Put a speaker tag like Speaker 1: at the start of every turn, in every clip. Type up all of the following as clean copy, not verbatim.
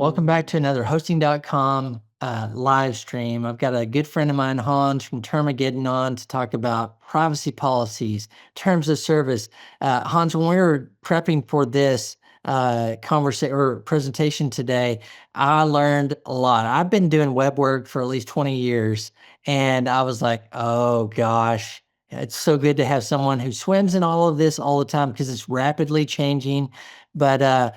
Speaker 1: Welcome back to another hosting.com live stream. I've got a good friend of mine, Hans from Termageddon, on to talk about privacy policies, terms of service. Hans, when we were prepping for this conversation or presentation today, I learned a lot. I've been doing web work for at least 20 years, and I was like, oh gosh, it's so good to have someone who swims in all of this all the time because it's rapidly changing. But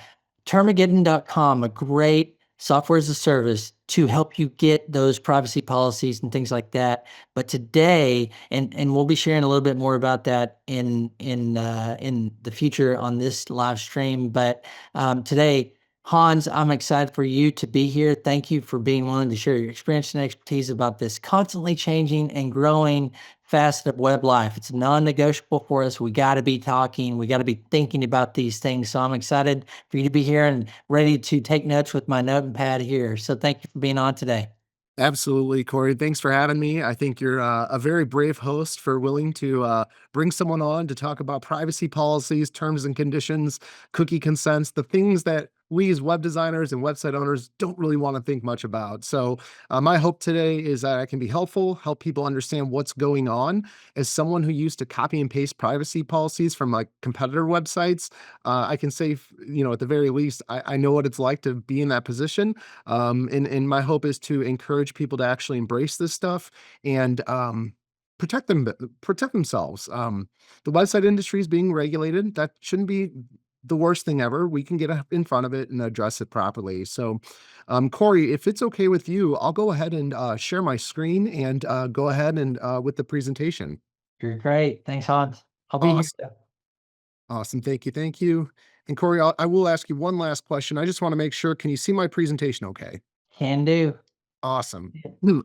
Speaker 1: Termageddon.com, a great software as a service to help you get those privacy policies and things like that. But today, and we'll be sharing a little bit more about that in the future on this live stream. But today, Hans, I'm excited for you to be here. Thank you for being willing to share your experience and expertise about this constantly changing and growing facet of web life. It's non-negotiable for us. We got to be talking. We got to be thinking about these things. So I'm excited for you to be here and ready to take notes with my notepad here. So thank you for being on today.
Speaker 2: Absolutely, Corey. Thanks for having me. I think you're a very brave host for willing to bring someone on to talk about privacy policies, terms and conditions, cookie consents, the things that we as web designers and website owners don't really want to think much about. So my hope today is that I can be helpful, help people understand what's going on. As someone who used to copy and paste privacy policies from like competitor websites, I can say, at the very least, I know what it's like to be in that position. And my hope is to encourage people to actually embrace this stuff and protect themselves. The website industry is being regulated. That shouldn't be the worst thing ever. We can get in front of it and address it properly. So, Corey, if it's okay with you, I'll go ahead and share my screen and go ahead and with the presentation.
Speaker 1: You're great. Thanks, Hans. I'll be
Speaker 2: Awesome.
Speaker 1: here.
Speaker 2: Awesome. Thank you. Thank you. And Corey, I will ask you one last question. I just want to make sure, can you see my presentation okay?
Speaker 1: Can do.
Speaker 2: Awesome.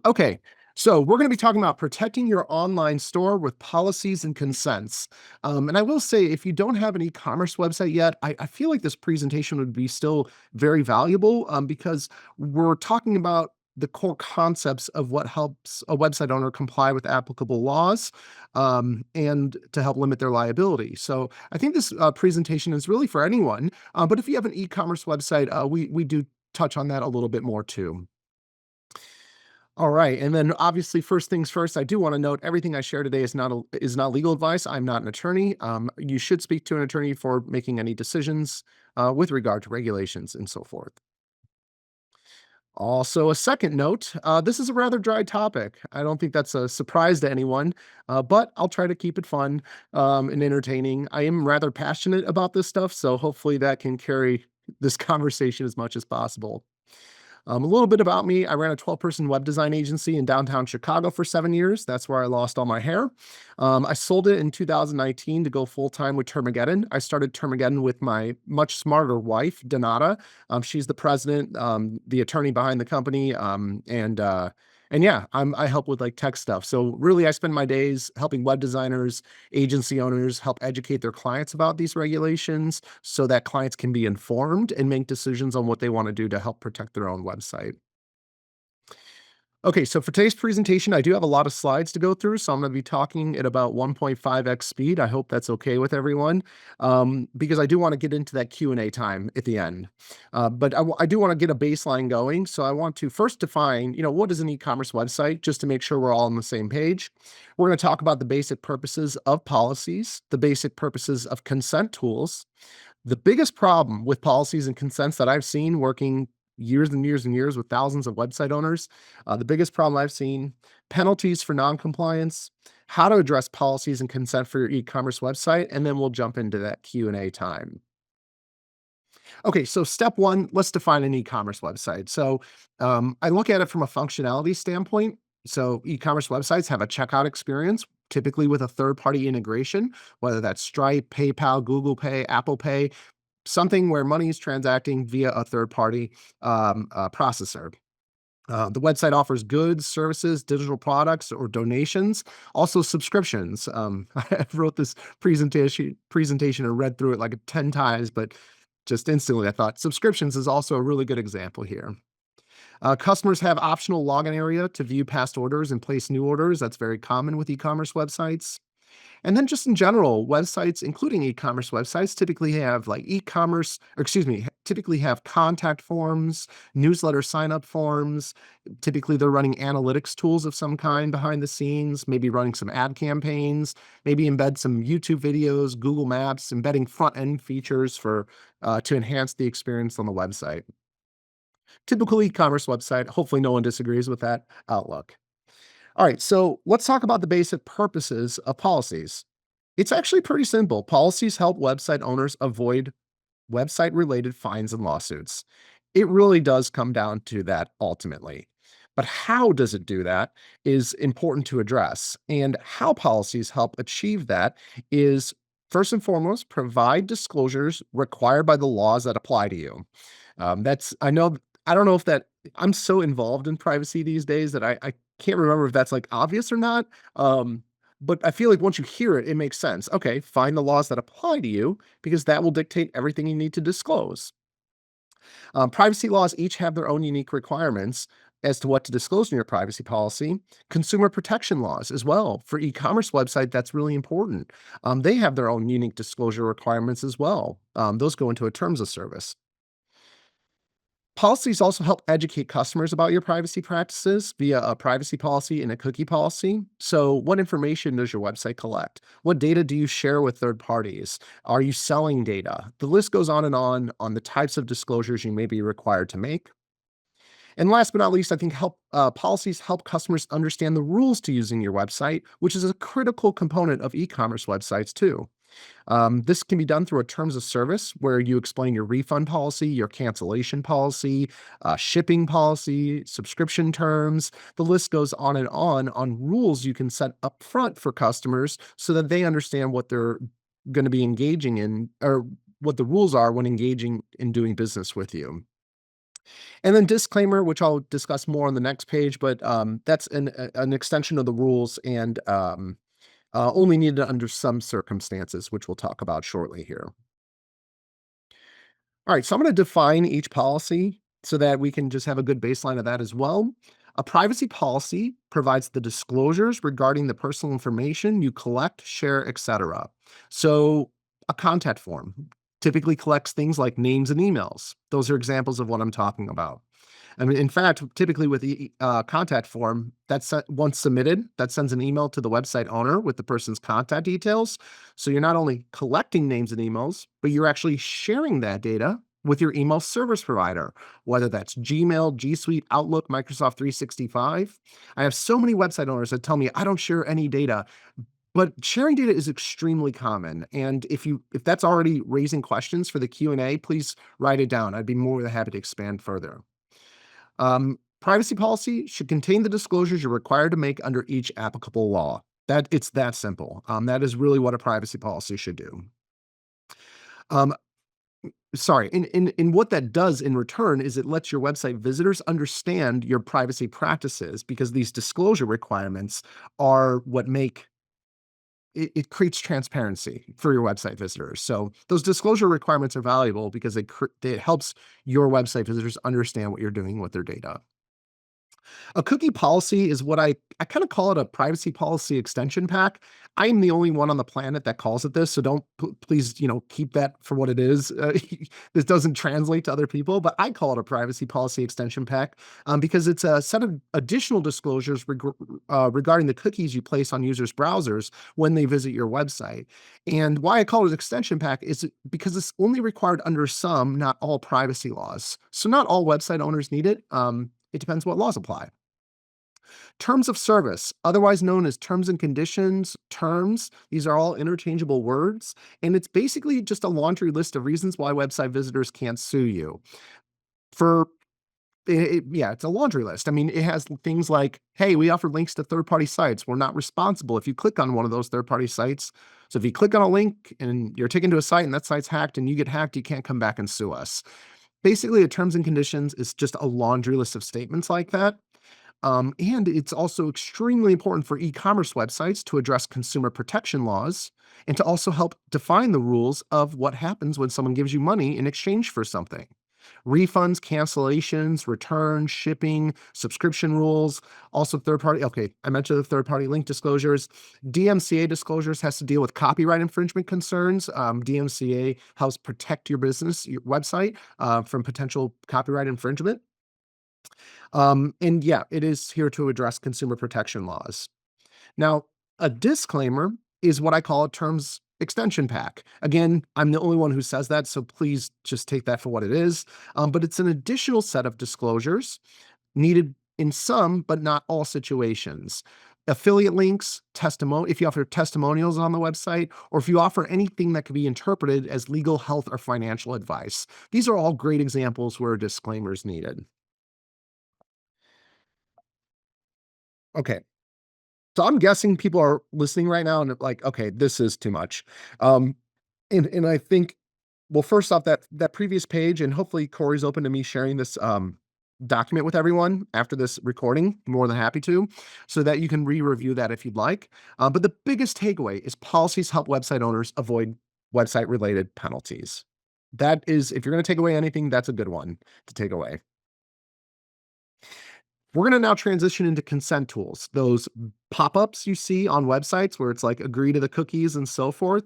Speaker 2: Okay. So we're going to be talking about protecting your online store with policies and consents. And I will say, if you don't have an e-commerce website yet, I feel like this presentation would be still very valuable because we're talking about the core concepts of what helps a website owner comply with applicable laws and to help limit their liability. So I think this presentation is really for anyone. But if you have an e-commerce website, we do touch on that a little bit more too. All right. And then obviously, first things first, I do want to note everything I share today is not legal advice. I'm not an attorney. You should speak to an attorney for making any decisions with regard to regulations and so forth. Also, a second note, this is a rather dry topic. I don't think that's a surprise to anyone, but I'll try to keep it fun and entertaining. I am rather passionate about this stuff, so hopefully that can carry this conversation as much as possible. A little bit about me. I ran a 12-person web design agency in downtown Chicago for 7 years. That's where I lost all my hair. I sold it in 2019 to go full-time with Termageddon. I started Termageddon with my much smarter wife, Donata. She's the president, the attorney behind the company, and yeah, I help with like tech stuff. So really, I spend my days helping web designers, agency owners help educate their clients about these regulations so that clients can be informed and make decisions on what they want to do to help protect their own website. Okay, so for today's presentation, I do have a lot of slides to go through, so I'm going to be talking at about 1.5x speed. I hope that's okay with everyone, because I do want to get into that Q&A time at the end. But I do want to get a baseline going, so I want to first define, what is an e-commerce website, just to make sure we're all on the same page. We're going to talk about the basic purposes of policies, the basic purposes of consent tools. The biggest problem with policies and consents that I've seen working years and years and years with thousands of website owners. The biggest problem I've seen, penalties for non-compliance, how to address policies and consent for your e-commerce website, and then we'll jump into that Q&A time. Okay, so step one, let's define an e-commerce website. So I look at it from a functionality standpoint. So e-commerce websites have a checkout experience, typically with a third-party integration, whether that's Stripe, PayPal, Google Pay, Apple Pay, something where money is transacting via a third-party processor. The website offers goods, services, digital products, or donations, also subscriptions. I wrote this presentation and read through it like 10 times, but just instantly I thought subscriptions is also a really good example here. Customers have optional login area to view past orders and place new orders. That's very common with e-commerce websites. And then just in general, websites, including e-commerce websites, typically have like e-commerce, or excuse me, typically have contact forms, newsletter sign-up forms. Typically, they're running analytics tools of some kind behind the scenes, maybe running some ad campaigns, maybe embed some YouTube videos, Google Maps, embedding front-end features for to enhance the experience on the website. Typical e-commerce website. Hopefully, no one disagrees with that outlook. All right, so let's talk about the basic purposes of policies. It's actually pretty simple. Policies help website owners avoid website related fines and lawsuits. It really does come down to that ultimately. But how does it do that is important to address. And how policies help achieve that is first and foremost, provide disclosures required by the laws that apply to you. I know, I don't know if that, I'm so involved in privacy these days that I can't remember if that's like obvious or not. Um, but I feel like once you hear it, it makes sense. Okay, find the laws that apply to you because that will dictate everything you need to disclose. Privacy laws each have their own unique requirements as to what to disclose in your privacy policy. Consumer protection laws as well. For e-commerce website, that's really important. They have their own unique disclosure requirements as well. Those go into a terms of service. Policies also help educate customers about your privacy practices via a privacy policy and a cookie policy. So, what information does your website collect? What data do you share with third parties? Are you selling data? The list goes on the types of disclosures you may be required to make. And last but not least, I think policies help customers understand the rules to using your website, which is a critical component of e-commerce websites too. This can be done through a terms of service where you explain your refund policy, your cancellation policy, shipping policy, subscription terms. The list goes on rules you can set up front for customers so that they understand what they're going to be engaging in or what the rules are when engaging in doing business with you. And then disclaimer, which I'll discuss more on the next page, but that's an extension of the rules and only needed under some circumstances, which we'll talk about shortly here. All right, so I'm going to define each policy so that we can just have a good baseline of that as well. A privacy policy provides the disclosures regarding the personal information you collect, share, etc. So, a contact form typically collects things like names and emails. Those are examples of what I'm talking about. I mean, in fact, typically with the contact form, once submitted, that sends an email to the website owner with the person's contact details. So you're not only collecting names and emails, but you're actually sharing that data with your email service provider, whether that's Gmail, G Suite, Outlook, Microsoft 365. I have so many website owners that tell me I don't share any data, but sharing data is extremely common. And if that's already raising questions for the Q&A, please write it down. I'd be more than happy to expand further. Privacy policy should contain the disclosures you're required to make under each applicable law. It's that simple. That is really what a privacy policy should do. Um, Sorry, in what that does in return is it lets your website visitors understand your privacy practices because these disclosure requirements are what make it creates transparency for your website visitors. So those disclosure requirements are valuable because it helps your website visitors understand what you're doing with their data. A cookie policy is what I kind of call it a privacy policy extension pack. I am the only one on the planet that calls it this, so don't please, keep that for what it is. This doesn't translate to other people, but I call it a privacy policy extension pack because it's a set of additional disclosures regarding the cookies you place on users' browsers when they visit your website. And why I call it an extension pack is because it's only required under some, not all privacy laws. So not all website owners need it. It depends what laws apply. Terms of service, otherwise known as terms and conditions, terms, these are all interchangeable words, and it's basically just a laundry list of reasons why website visitors can't sue you. For yeah, it's a laundry list. I mean, it has things like, hey, we offer links to third-party sites. We're not responsible if you click on one of those third-party sites. So if you click on a link and you're taken to a site and that site's hacked and you get hacked, you can't come back and sue us. Basically, a terms and conditions is just a laundry list of statements like that. And it's also extremely important for e-commerce websites to address consumer protection laws and to also help define the rules of what happens when someone gives you money in exchange for something. Refunds, cancellations, returns, shipping, subscription rules, also third-party. Okay, I mentioned the third-party link disclosures. DMCA disclosures has to deal with copyright infringement concerns. DMCA helps protect your business, your website, from potential copyright infringement. And yeah, it is here to address consumer protection laws. Now, a disclaimer is what I call a terms extension pack. Again, I'm the only one who says that, so please just take that for what it is. But it's an additional set of disclosures needed in some, but not all situations. Affiliate links, if you offer testimonials on the website, or if you offer anything that can be interpreted as legal, health, or financial advice. These are all great examples where a disclaimer is needed. Okay, so I'm guessing people are listening right now and they're like, okay, this is too much. Um, and I think, well, first off, that previous page, and hopefully Corey's open to me sharing this document with everyone after this recording. More than happy to, so that you can re-review that if you'd like. But the biggest takeaway is policies help website owners avoid website-related penalties. That is, if you're going to take away anything, that's a good one to take away. We're going to now transition into consent tools, those pop-ups you see on websites where it's like agree to the cookies and so forth.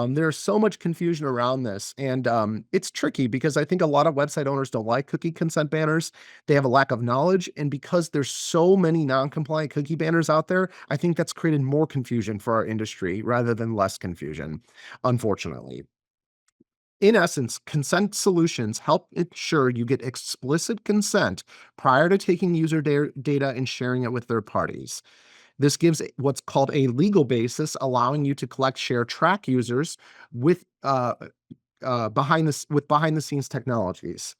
Speaker 2: There's so much confusion around this, and it's tricky because I think a lot of website owners don't like cookie consent banners. They have a lack of knowledge, and because there's so many non-compliant cookie banners out there, I think that's created more confusion for our industry rather than less confusion, unfortunately. In essence, consent solutions help ensure you get explicit consent prior to taking user data and sharing it with third parties. This gives what's called a legal basis, allowing you to collect, share, track users with behind the scenes technologies.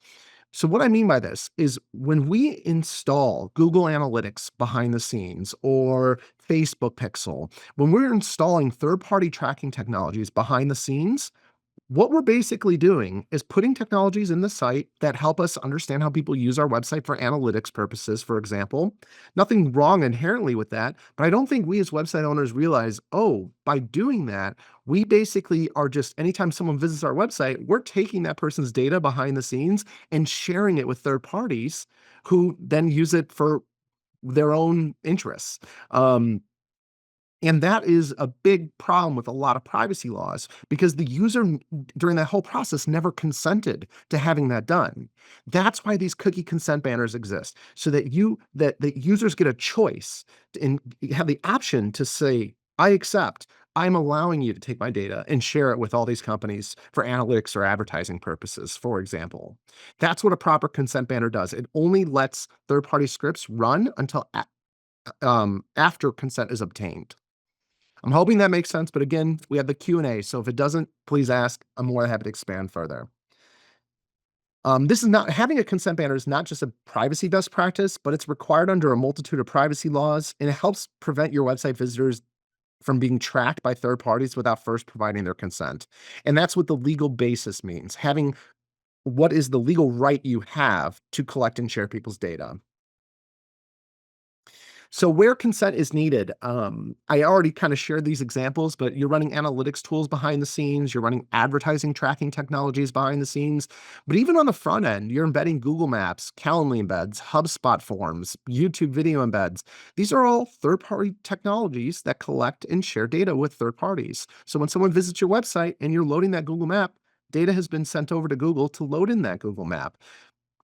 Speaker 2: So what I mean by this is when we install Google Analytics behind the scenes or Facebook Pixel, when we're installing third-party tracking technologies behind the scenes, what we're basically doing is putting technologies in the site that help us understand how people use our website for analytics purposes, for example. Nothing wrong inherently with that, but I don't think we as website owners realize, oh, by doing that, we basically are just, anytime someone visits our website, we're taking that person's data behind the scenes and sharing it with third parties who then use it for their own interests. And that is a big problem with a lot of privacy laws because the user during that whole process never consented to having that done. That's why these cookie consent banners exist, so that that users get a choice and have the option to say, I accept. I'm allowing you to take my data and share it with all these companies for analytics or advertising purposes, for example. That's what a proper consent banner does. It only lets third-party scripts run until after consent is obtained. I'm hoping that makes sense, but again, we have the Q&A, so if it doesn't, please ask. I'm more than happy to expand further. This is not having a consent banner is not just a privacy best practice, but it's required under a multitude of privacy laws, and it helps prevent your website visitors from being tracked by third parties without first providing their consent. And that's what the legal basis means, having what is the legal right you have to collect and share people's data. So where consent is needed, I already kind of shared these examples, but you're running analytics tools behind the scenes, you're running advertising tracking technologies behind the scenes, but even on the front end, you're embedding Google Maps, Calendly embeds, HubSpot forms, YouTube video embeds. These are all third-party technologies that collect and share data with third parties. So when someone visits your website and you're loading that Google Map, data has been sent over to Google to load in that Google Map.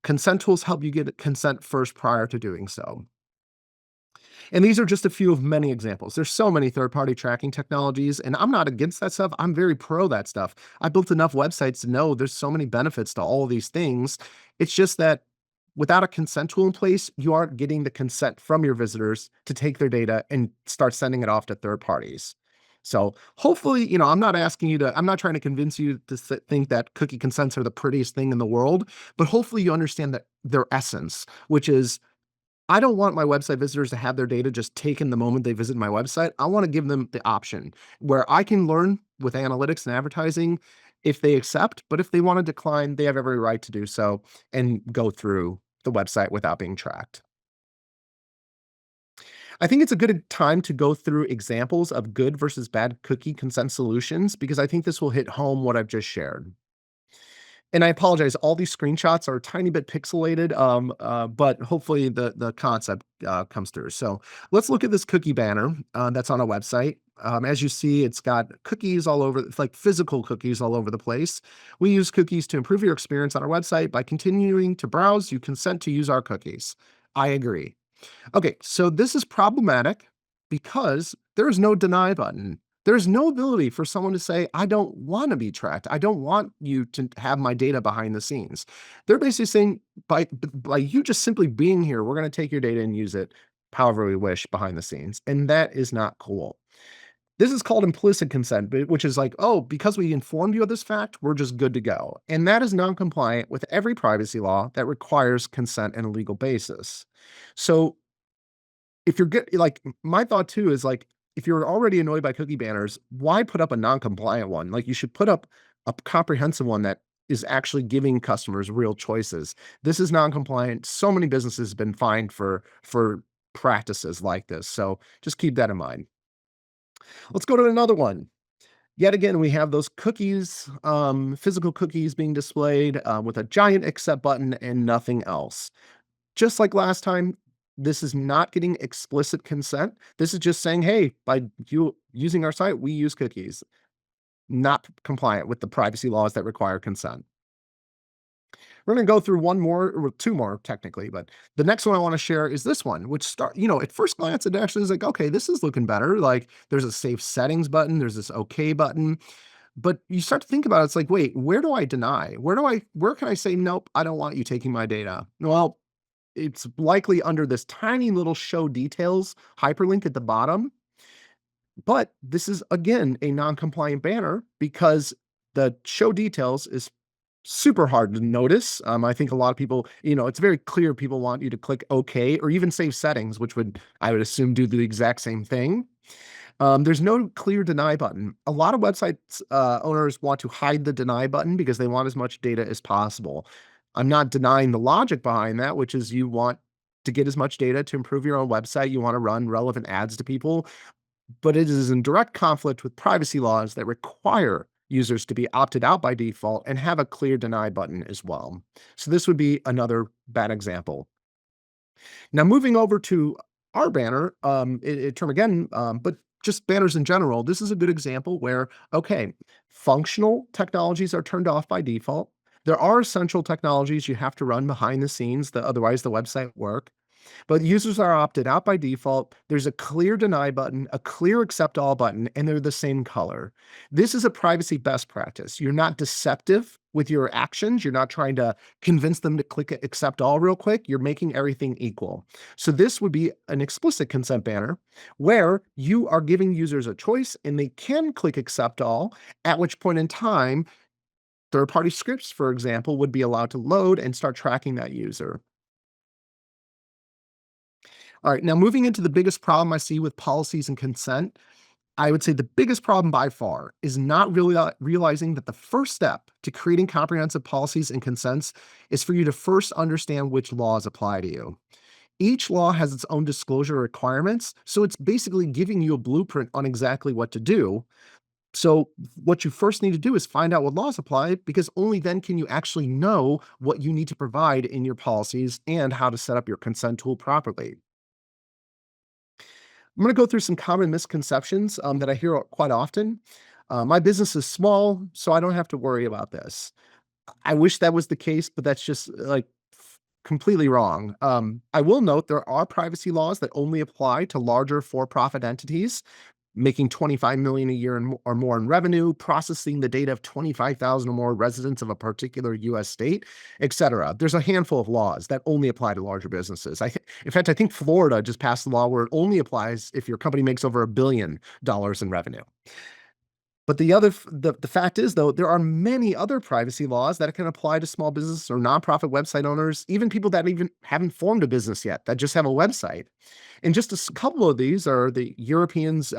Speaker 2: Consent tools help you get consent first prior to doing so. And these are just a few of many examples. There's so many third-party tracking technologies, and I'm not against that stuff. I'm very pro that stuff. I built enough websites to know there's so many benefits to all of these things. It's just that without a consent tool in place, you aren't getting the consent from your visitors to take their data and start sending it off to third parties. So hopefully, I'm not trying to convince you to think that cookie consents are the prettiest thing in the world, but hopefully you understand that their essence, which is I don't want my website visitors to have their data just taken the moment they visit my website. I want to give them the option where I can learn with analytics and advertising if they accept, but if they want to decline, they have every right to do so and go through the website without being tracked. I think it's a good time to go through examples of good versus bad cookie consent solutions because I think this will hit home what I've just shared. And I apologize, all these screenshots are a tiny bit pixelated, but hopefully the concept comes through. So let's look at this cookie banner that's on a website. As you see, it's got cookies all over, it's like physical cookies all over the place. We use cookies to improve your experience on our website. By continuing to browse, you consent to use our cookies. I agree. Okay, so this is problematic because there is no deny button. There's no ability for someone to say, I don't want to be tracked. I don't want you to have my data behind the scenes. They're basically saying, by you just simply being here, we're going to take your data and use it however we wish behind the scenes. And that is not cool. This is called implicit consent, which is like, oh, because we informed you of this fact, we're just good to go. And that is non-compliant with every privacy law that requires consent on a legal basis. So if you're good, like my thought too is like, if you're already annoyed by cookie banners, why put up a non-compliant one? Like you should put up a comprehensive one that is actually giving customers real choices. This is non-compliant. So many businesses have been fined for practices like this. So just keep that in mind. Let's go to another one. Yet again, we have those cookies, physical cookies being displayed with a giant accept button and nothing else. Just like last time, this is not getting explicit consent. This is just saying, hey, by you using our site, we use cookies, not compliant with the privacy laws that require consent. We're going to go through one more or two more technically, but the next one I want to share is this one, which at first glance, it actually is like, okay, this is looking better. Like there's a save settings button. There's this okay button, but you start to think about it. It's like, wait, where do I deny? Where can I say, nope, I don't want you taking my data? Well, it's likely under this tiny little show details hyperlink at the bottom. But this is, again, a non-compliant banner because the show details is super hard to notice. I think a lot of people, it's very clear people want you to click OK or even save settings, which I would assume do the exact same thing. There's no clear deny button. A lot of websites owners want to hide the deny button because they want as much data as possible. I'm not denying the logic behind that, which is you want to get as much data to improve your own website. You want to run relevant ads to people, but it is in direct conflict with privacy laws that require users to be opted out by default and have a clear deny button as well. So this would be another bad example. Now, moving over to our banner, Termageddon, but just banners in general, this is a good example where, okay, functional technologies are turned off by default. There are essential technologies you have to run behind the scenes, otherwise the website won't work. But users are opted out by default. There's a clear deny button, a clear accept all button, and they're the same color. This is a privacy best practice. You're not deceptive with your actions. You're not trying to convince them to click accept all real quick. You're making everything equal. So this would be an explicit consent banner where you are giving users a choice and they can click accept all, at which point in time, third-party scripts, for example, would be allowed to load and start tracking that user. All right, now moving into the biggest problem I see with policies and consent, I would say the biggest problem by far is not really realizing that the first step to creating comprehensive policies and consents is for you to first understand which laws apply to you. Each law has its own disclosure requirements, so it's basically giving you a blueprint on exactly what to do. So what you first need to do is find out what laws apply, because only then can you actually know what you need to provide in your policies and how to set up your consent tool properly. I'm going to go through some common misconceptions that I hear quite often. My business is small, so I don't have to worry about this. I wish that was the case, but that's just like completely wrong. I will note there are privacy laws that only apply to larger for-profit entities, making 25 million a year or more in revenue, processing the data of 25,000 or more residents of a particular US state, etc. There's a handful of laws that only apply to larger businesses. In fact, I think Florida just passed a law where it only applies if your company makes over $1 billion in revenue. But the fact is, though, there are many other privacy laws that can apply to small business or nonprofit website owners, even people that even haven't formed a business yet, that just have a website. And just a couple of these are the European Union's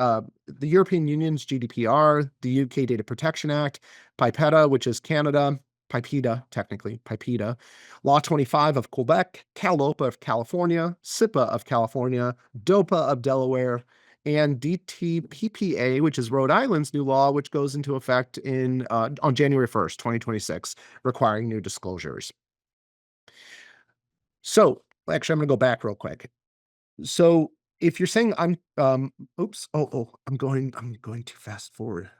Speaker 2: GDPR, the UK Data Protection Act, PIPEDA, which is Canada, PIPEDA, technically, PIPEDA, Law 25 of Quebec, CalOPA of California, SIPA of California, DOPA of Delaware, and DTPPA, which is Rhode Island's new law, which goes into effect on January 1st, 2026, requiring new disclosures. So actually, I'm going to go back real quick. So if you're saying oops, I'm going too fast forward.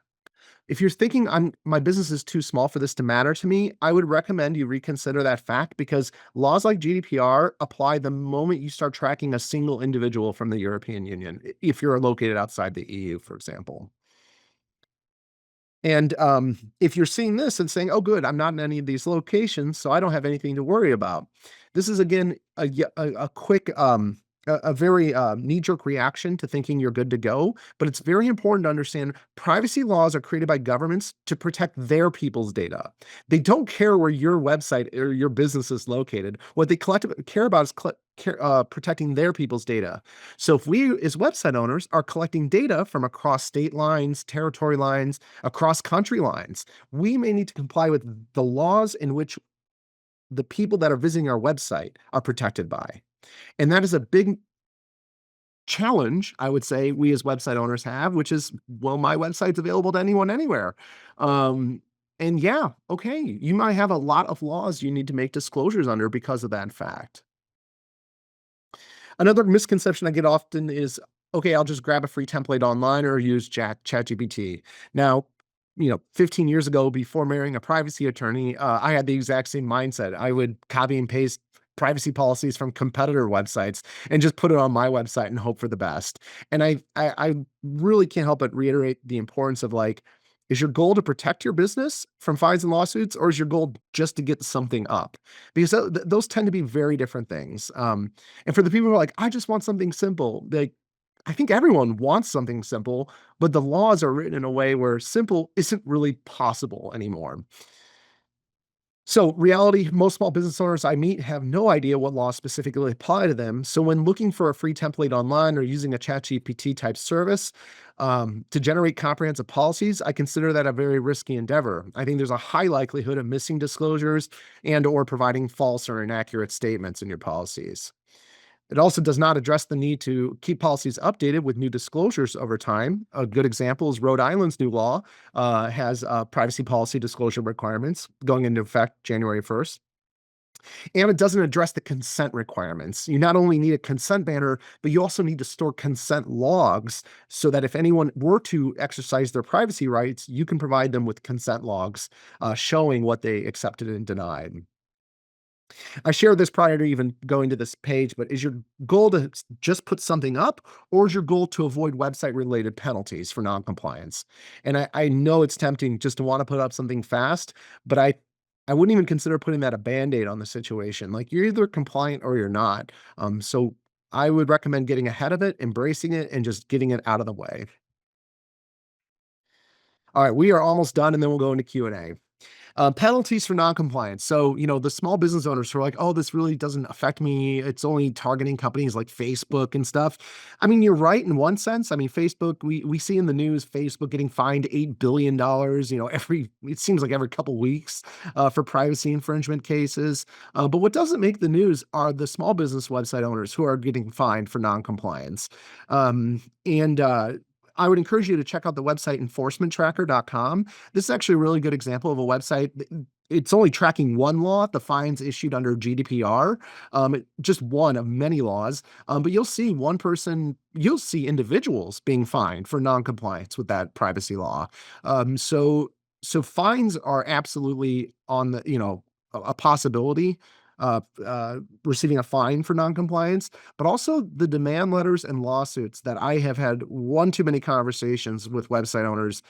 Speaker 2: If you're thinking my business is too small for this to matter to me, I would recommend you reconsider that fact, because laws like GDPR apply the moment you start tracking a single individual from the European Union, if you're located outside the EU, for example. And if you're seeing this and saying, "Oh, good, I'm not in any of these locations, so I don't have anything to worry about," this is again a quick, a very knee-jerk reaction to thinking you're good to go. But it's very important to understand privacy laws are created by governments to protect their people's data. They don't care where your website or your business is located. What they collectively care about is protecting their people's data. So if we, as website owners, are collecting data from across state lines, territory lines, across country lines, we may need to comply with the laws in which the people that are visiting our website are protected by. And that is a big challenge, I would say, we as website owners have, which is, well, my website's available to anyone, anywhere. And yeah, okay, you might have a lot of laws you need to make disclosures under because of that fact. Another misconception I get often is, okay, I'll just grab a free template online or use ChatGPT. Now, 15 years ago, before marrying a privacy attorney, I had the exact same mindset. I would copy and paste privacy policies from competitor websites and just put it on my website and hope for the best. And I really can't help but reiterate the importance of, like, is your goal to protect your business from fines and lawsuits, or is your goal just to get something up? Because those tend to be very different things. And for the people who are like, I just want something simple, I think everyone wants something simple, but the laws are written in a way where simple isn't really possible anymore. So reality, most small business owners I meet have no idea what laws specifically apply to them. So when looking for a free template online or using a ChatGPT type service to generate comprehensive policies, I consider that a very risky endeavor. I think there's a high likelihood of missing disclosures and or providing false or inaccurate statements in your policies. It also does not address the need to keep policies updated with new disclosures over time. A good example is Rhode Island's new law has privacy policy disclosure requirements going into effect January 1st. And it doesn't address the consent requirements. You not only need a consent banner, but you also need to store consent logs so that if anyone were to exercise their privacy rights, you can provide them with consent logs showing what they accepted and denied. I shared this prior to even going to this page, but is your goal to just put something up, or is your goal to avoid website related penalties for noncompliance? And I know it's tempting just to want to put up something fast, but I wouldn't even consider putting that a band-aid on the situation. Like, you're either compliant or you're not. So I would recommend getting ahead of it, embracing it, and just getting it out of the way. All right, we are almost done, and then we'll go into Q&A. Penalties for noncompliance. So, the small business owners who are like, oh, this really doesn't affect me. It's only targeting companies like Facebook and stuff. I mean, you're right in one sense. I mean, Facebook, we see in the news, Facebook getting fined $8 billion, it seems like every couple weeks for privacy infringement cases. But what doesn't make the news are the small business website owners who are getting fined for noncompliance. And I would encourage you to check out the website enforcementtracker.com. This is actually a really good example of a website. It's only tracking one law, the fines issued under GDPR, just one of many laws. But you'll see individuals being fined for noncompliance with that privacy law. So fines are absolutely on a possibility. Receiving a fine for noncompliance, but also the demand letters and lawsuits that I have had one too many conversations with website owners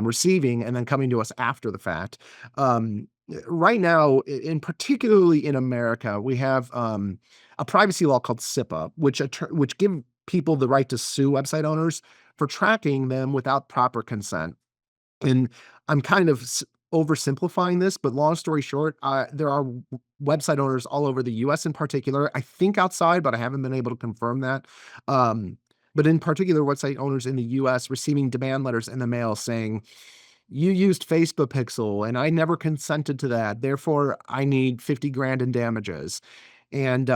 Speaker 2: receiving and then coming to us after the fact. Right now, particularly in America, we have a privacy law called SIPA, which give people the right to sue website owners for tracking them without proper consent. And I'm kind of oversimplifying this, but long story short, there are website owners all over the US in particular, I think outside, but I haven't been able to confirm that. But in particular, website owners in the US receiving demand letters in the mail saying, you used Facebook Pixel and I never consented to that. Therefore, I need 50 grand in damages. And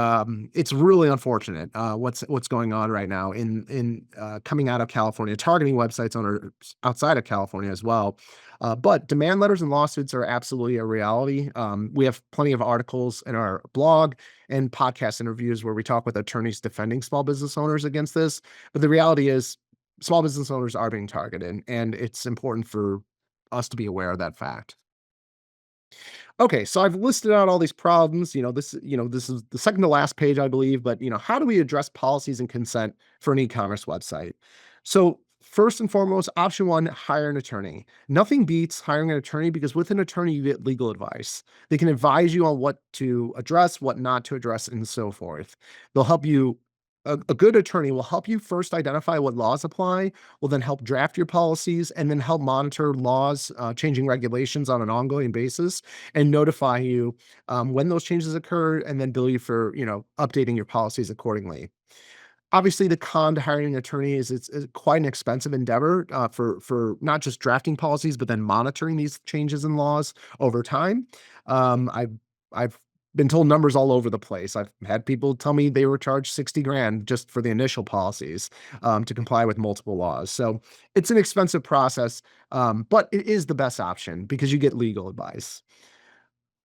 Speaker 2: it's really unfortunate what's going on right now in coming out of California, targeting websites owners outside of California as well. But demand letters and lawsuits are absolutely a reality. We have plenty of articles in our blog and podcast interviews where we talk with attorneys defending small business owners against this. But the reality is, small business owners are being targeted, and it's important for us to be aware of that fact. Okay, so I've listed out all these problems. This is the second to last page, I believe. But how do we address policies and consent for an e-commerce website? So first and foremost, option one: hire an attorney. Nothing beats hiring an attorney because with an attorney you get legal advice. They can advise you on what to address, what not to address, and so forth. They'll help you. A good attorney will help you first identify what laws apply, will then help draft your policies, and then help monitor laws, changing regulations on an ongoing basis, and notify you when those changes occur, and then bill you for updating your policies accordingly. Obviously, the con to hiring an attorney is it's quite an expensive endeavor for not just drafting policies, but then monitoring these changes in laws over time. I've been told numbers all over the place. I've had people tell me they were charged 60 grand just for the initial policies to comply with multiple laws. So it's an expensive process, but it is the best option because you get legal advice.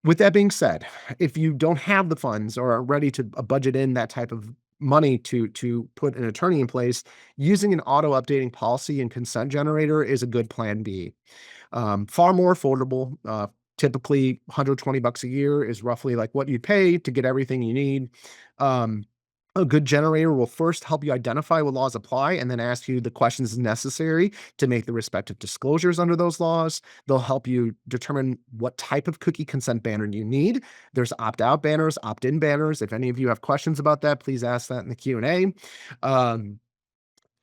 Speaker 2: With that being said, if you don't have the funds or are ready to budget in that type of money to put an attorney in place, using an auto updating policy and consent generator is a good plan B. Far more affordable. Typically, $120 a year is roughly like what you pay to get everything you need. Um, a good generator will first help you identify what laws apply and then ask you the questions necessary to make the respective disclosures under those laws. They'll help you determine what type of cookie consent banner you need. There's opt-out banners, opt-in banners. If any of you have questions about that, please ask that in the Q&A.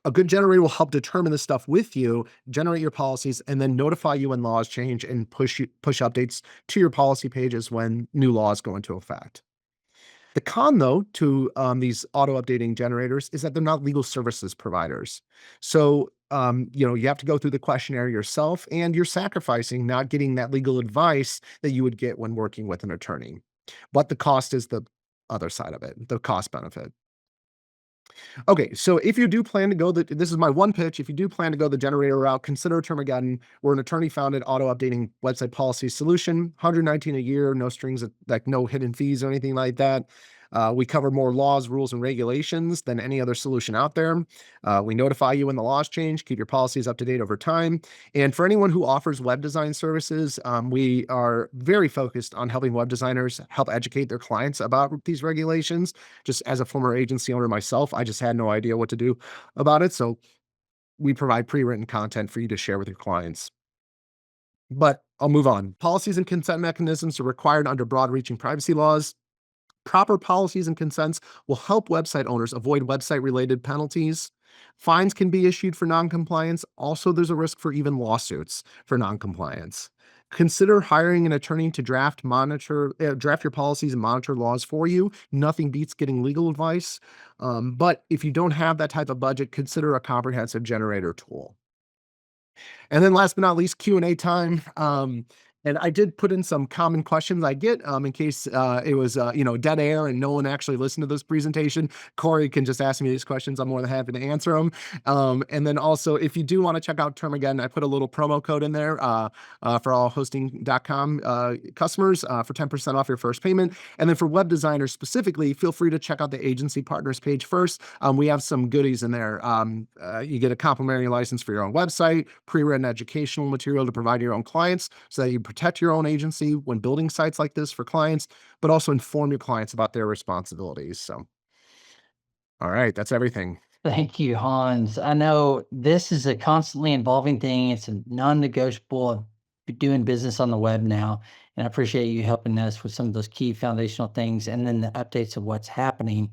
Speaker 2: A good generator will help determine this stuff with you, generate your policies, and then notify you when laws change and push updates to your policy pages when new laws go into effect. The con, though, to these auto updating generators is that they're not legal services providers. So, you have to go through the questionnaire yourself, and you're sacrificing not getting that legal advice that you would get when working with an attorney. But the cost is the other side of it, the cost benefit. Okay, so if you do plan to go this is my one pitch. If you do plan to go the generator route, consider Termageddon. We're an attorney-founded auto-updating website policy solution. 119 a year, no strings, like no hidden fees or anything like that. We cover more laws, rules, and regulations than any other solution out there. We notify you when the laws change, keep your policies up to date over time. And for anyone who offers web design services, we are very focused on helping web designers help educate their clients about these regulations. Just as a former agency owner myself, I just had no idea what to do about it. So we provide pre-written content for you to share with your clients. But I'll move on. Policies and consent mechanisms are required under broad-reaching privacy laws. Proper policies and consents will help website owners avoid website-related penalties. Fines can be issued for noncompliance. Also, there's a risk for even lawsuits for noncompliance. Consider hiring an attorney to draft your policies and monitor laws for you. Nothing beats getting legal advice. But if you don't have that type of budget, consider a comprehensive generator tool. And then last but not least, Q&A time. And I did put in some common questions I get in case it was dead air and no one actually listened to this presentation. Corey can just ask me these questions. I'm more than happy to answer them. And then also, if you do want to check out Termageddon, I put a little promo code in there for all hosting.com customers for 10% off your first payment. And then for web designers specifically, feel free to check out the agency partners page first. We have some goodies in there. You get a complimentary license for your own website, pre-written educational material to provide your own clients so that you protect your own agency when building sites like this for clients, but also inform your clients about their responsibilities. So, all right, that's everything.
Speaker 1: Thank you, Hans. I know this is a constantly evolving thing. It's a non-negotiable of doing business on the web now. And I appreciate you helping us with some of those key foundational things and then the updates of what's happening.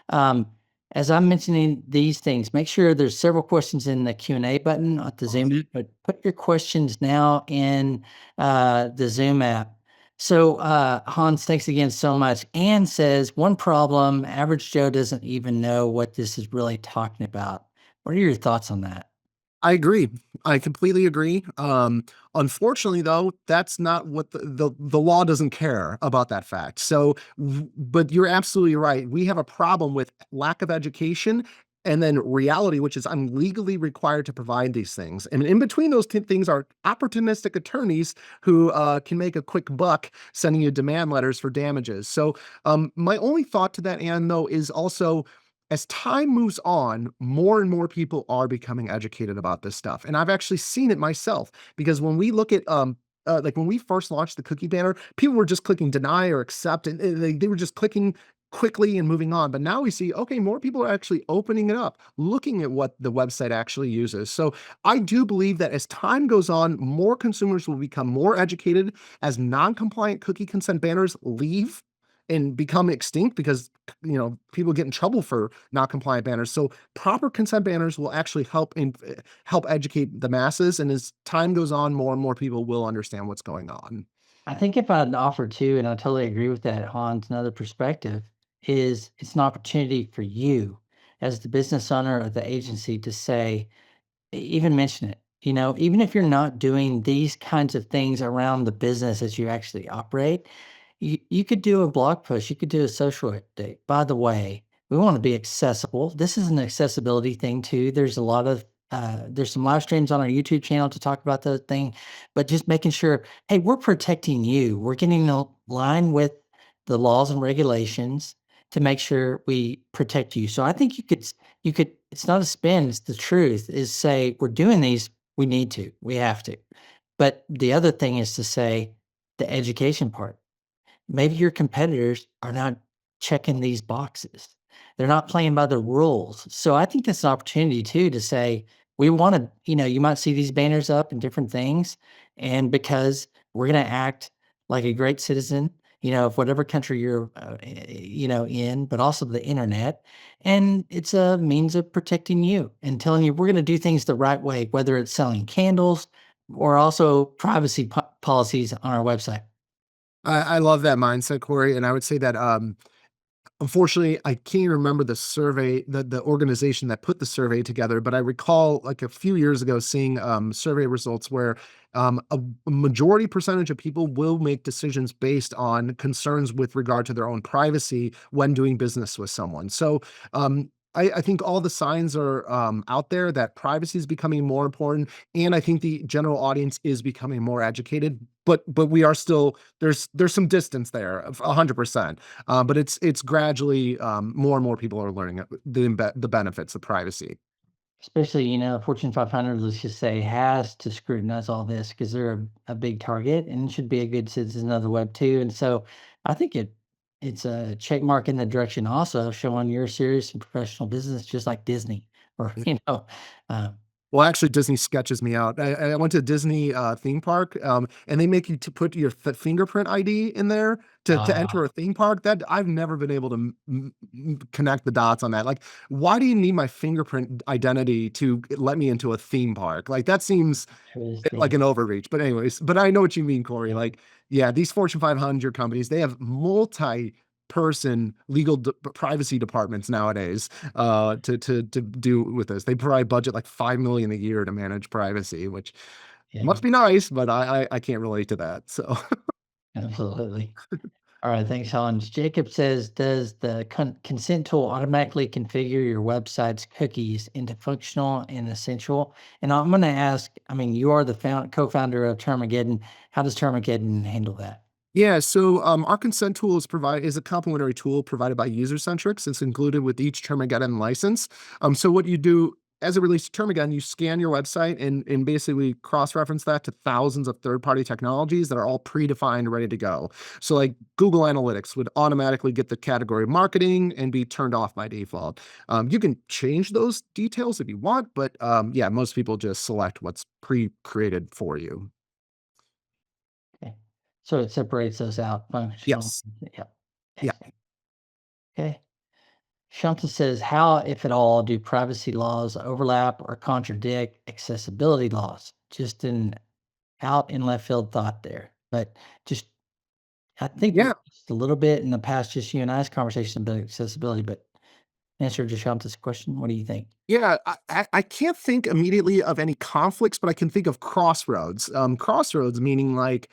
Speaker 1: Um, as I'm mentioning these things, make sure there's several questions in the Q&A button at the Zoom, but put your questions now in the Zoom app. So, Hans, thanks again so much. Anne says, one problem, average Joe doesn't even know what this is really talking about. What are your thoughts on that?
Speaker 2: I agree. I completely agree. Unfortunately, though, that's not what the law doesn't care about that fact. So, but you're absolutely right. We have a problem with lack of education and then reality, which is I'm legally required to provide these things. And in between those two things are opportunistic attorneys who can make a quick buck sending you demand letters for damages. So, my only thought to that, Anne, though, is also as time moves on, more and more people are becoming educated about this stuff. And I've actually seen it myself because when we look at like when we first launched the cookie banner, people were just clicking deny or accept, and they were just clicking quickly and moving on. But now we see, okay, more people are actually opening it up, looking at what the website actually uses. So I do believe that as time goes on, more consumers will become more educated as non-compliant cookie consent banners leave and become extinct because people get in trouble for not compliant banners. So proper consent banners will actually help educate the masses, and as time goes on, more and more people will understand what's going on.
Speaker 1: I think if I'd offer too, and I totally agree with that, Hans, another perspective is it's an opportunity for you as the business owner of the agency to say, even mention it. Even if you're not doing these kinds of things around the business as you actually operate, you could do a blog post, you could do a social update. By the way, we want to be accessible. This is an accessibility thing too. There's some live streams on our YouTube channel to talk about the thing, but just making sure, hey, we're protecting you. We're getting in line with the laws and regulations to make sure we protect you. So I think you could, it's not a spin, it's the truth, is say, we're doing these, we need to, we have to. But the other thing is to say the education part. Maybe your competitors are not checking these boxes. They're not playing by the rules. So I think that's an opportunity too to say, we want to, you might see these banners up and different things. And because we're going to act like a great citizen, of whatever country you're, in, but also the internet. And it's a means of protecting you and telling you we're going to do things the right way, whether it's selling candles or also privacy policies on our website.
Speaker 2: I love that mindset, Corey, and I would say that unfortunately, I can't remember the survey, the organization that put the survey together, but I recall like a few years ago seeing survey results where a majority percentage of people will make decisions based on concerns with regard to their own privacy when doing business with someone. So I think all the signs are out there that privacy is becoming more important, and I think the general audience is becoming more educated. But we are still there's some distance there of 100%. But it's gradually more and more people are learning the benefits of privacy.
Speaker 1: Especially, Fortune 500, let's just say, has to scrutinize all this because they're a big target and should be a good citizen of the web too. And so I think it's a check mark in the direction also showing you're serious and professional business, just like Disney or, um,
Speaker 2: Well, actually, Disney sketches me out. I went to a Disney theme park, and they make you to put your fingerprint ID in there to enter
Speaker 1: uh,
Speaker 2: a theme park. That I've never been able to connect the dots on that. Like, why do you need my fingerprint identity to let me into a theme park? Like, that seems like
Speaker 1: interesting.
Speaker 2: an overreach. But anyways, but I know what you mean, Corey.
Speaker 1: Yeah.
Speaker 2: Like, yeah, these Fortune 500 companies, they have multi-person legal privacy departments nowadays to do with this. They provide budget like 5 million a year to manage privacy, which
Speaker 1: Yeah,
Speaker 2: must be nice, but I can't relate to that. So
Speaker 1: absolutely. All right, thanks, Hans. Jacob says, does the consent tool automatically configure your website's cookies into functional and essential? And I'm going to ask, I mean, you are the co-founder of Termageddon. How does Termageddon handle that?
Speaker 2: yeah, so our consent tool is a complementary tool provided by UserCentrics. It's included with each Termageddon license. So what you do as it relates to Termageddon, you scan your website and basically cross-reference that to thousands of third-party technologies that are all predefined, ready to go. So like Google Analytics would automatically get the category marketing and be turned off by default. You can change those details if you want, but yeah, most people just select what's pre-created for you.
Speaker 1: Okay. So it separates those out, functional.
Speaker 2: Yes.
Speaker 1: Yeah.
Speaker 2: Yeah.
Speaker 1: Okay. Shanta says, how, if at all, do privacy laws overlap or contradict accessibility laws? Just an out in left field thought there. But just, I think
Speaker 2: Yeah.
Speaker 1: just a little bit in the past, just you and I's conversation about accessibility, but answer Jashanta's question? What do you think?
Speaker 2: Yeah, I can't think immediately of any conflicts, but I can think of crossroads. Crossroads meaning like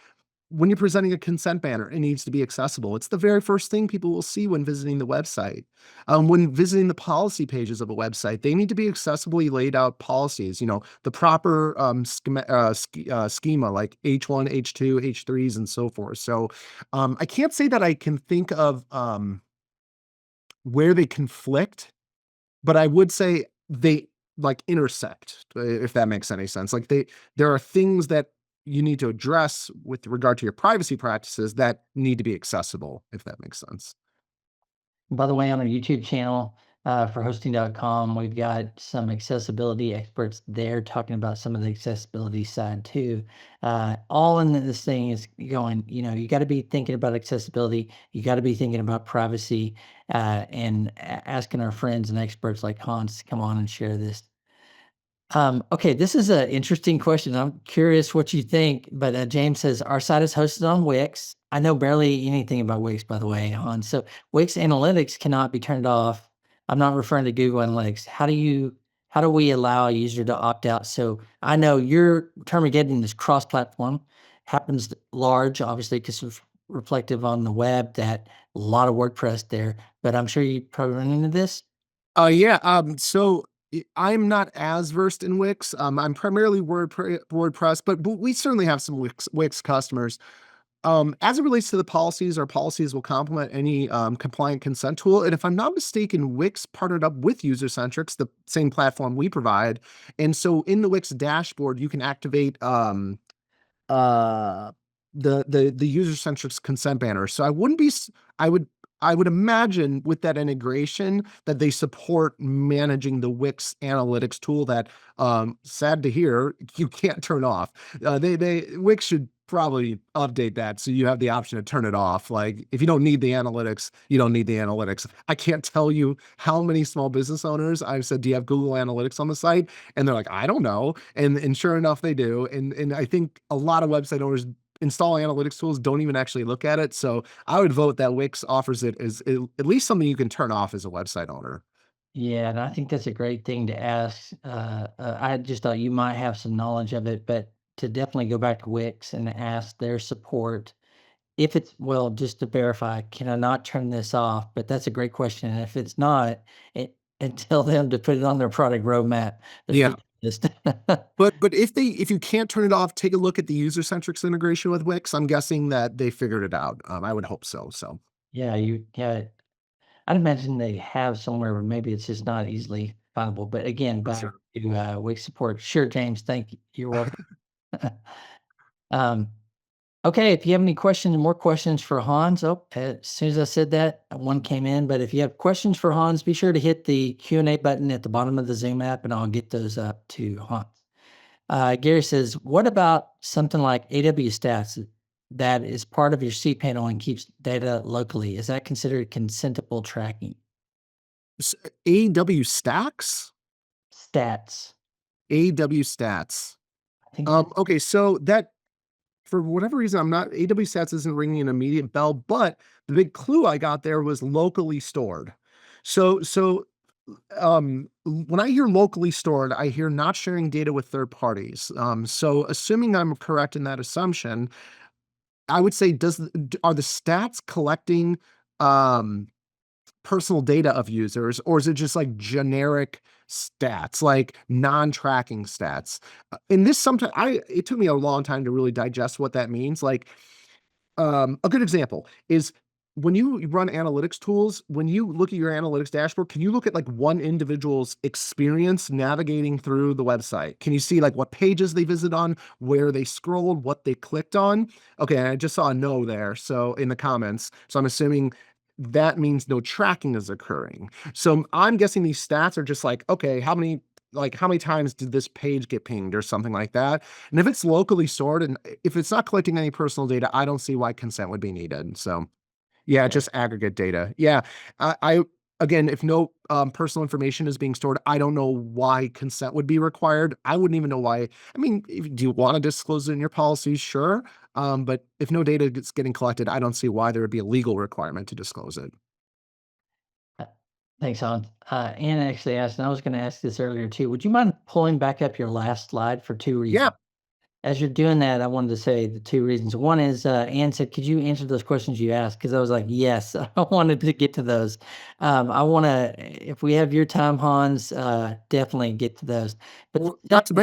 Speaker 2: when you're presenting a consent banner, it needs to be accessible. It's the very first thing people will see when visiting the website. When visiting the policy pages of a website, they need to be accessibly laid out policies, the proper schema like H1, H2, H3s, and so forth. So I can't say that I can think of where they conflict, but I would say they like intersect, if that makes any sense. Like there are things that you need to address with regard to your privacy practices that need to be accessible, if that makes sense.
Speaker 1: By the way, on our YouTube channel for hosting.com, we've got some accessibility experts there talking about some of the accessibility side too. All in this thing is going, you got to be thinking about accessibility. You got to be thinking about privacy and asking our friends and experts like Hans to come on and share this. Okay, this is an interesting question. I'm curious what you think, but James says our site is hosted on Wix. I know barely anything about Wix, by the way, Hans. So Wix Analytics cannot be turned off. I'm not referring to Google Analytics. How do we allow a user to opt out? So I know your Termageddon is cross-platform, happens large, obviously, because it's reflective on the web. That a lot of WordPress there, but I'm sure you probably run into this.
Speaker 2: Yeah. So I'm not as versed in Wix. I'm primarily WordPress, but we certainly have some Wix customers. As it relates to the policies, our policies will complement any compliant consent tool. And if I'm not mistaken, Wix partnered up with Usercentrics, the same platform we provide. And so in the Wix dashboard, you can activate uh the user centric consent banner. So I wouldn't be I would imagine with that integration that they support managing the Wix analytics tool that sad to hear you can't turn off. They Wix should probably update that so you have the option to turn it off. Like if you don't need the analytics, you don't need the analytics. I can't tell you how many small business owners I've said, do you have Google Analytics on the site? And they're like, I don't know. And sure enough, they do. And I think a lot of website owners install analytics tools, don't even actually look at it. So I would vote that Wix offers it as at least something you can turn off as a website owner.
Speaker 1: Yeah, and I think that's a great thing to ask. I just thought you might have some knowledge of it, but to definitely go back to Wix and ask their support if it's, well, just to verify, can I not turn this off? But that's a great question. And if it's not, and tell them to put it on their product roadmap. There's
Speaker 2: Yeah.
Speaker 1: the list.
Speaker 2: But if you can't turn it off, take a look at the user centrics integration with Wix. I'm guessing that they figured it out. I would hope so. So
Speaker 1: Yeah, I'd imagine they have somewhere, but maybe it's just not easily findable. But again,
Speaker 2: for
Speaker 1: back
Speaker 2: sure.
Speaker 1: to Wix support. Sure, James, thank you. You're welcome. um, Okay, if you have any questions, more questions for Hans. Oh, as soon as I said that, one came in. But if you have questions for Hans, be sure to hit the Q&A button at the bottom of the Zoom app, and I'll get those up to Hans. Gary says, what about something like AW Stats that is part of your cPanel and keeps data locally? Is that considered consentable tracking?
Speaker 2: AW stacks?
Speaker 1: Stats.
Speaker 2: AW stats.
Speaker 1: I think that's
Speaker 2: Okay, so that for whatever reason, I'm not AW stats isn't ringing an immediate bell, but the big clue I got there was locally stored. So when I hear locally stored, I hear not sharing data with third parties. So assuming I'm correct in that assumption, I would say are the stats collecting um personal data of users, or is it just like generic stats, like non-tracking stats? And this sometimes it took me a long time to really digest what that means. Like a good example is when you run analytics tools, when you look at your analytics dashboard, can you look at like one individual's experience navigating through the website? Can you see like what pages they visit on, where they scrolled, what they clicked on? Okay, I just saw a no there. So in the comments, so I'm assuming that means no tracking is occurring. So I'm guessing these stats are just like, okay, how many times did this page get pinged or something like that? And if it's locally stored and if it's not collecting any personal data, I don't see why consent would be needed. So yeah,
Speaker 1: okay.
Speaker 2: just aggregate data. Yeah. I again, if no personal information is being stored, I don't know why consent would be required. I wouldn't even know why. I mean, do you want to disclose it in your policies? Sure. But if no data is getting collected, I don't see why there would be a legal requirement to disclose it.
Speaker 1: Thanks, Hans. Anna actually asked, and I was going to ask this earlier too. Would you mind pulling back up your last slide for two
Speaker 2: Yeah.
Speaker 1: reasons? As you're doing that, I wanted to say the two reasons. One is, Ann said, could you answer those questions you asked? Because I was like, yes, I wanted to get to those. I want to, if we have your time, Hans, definitely get to those. But
Speaker 2: Well, not to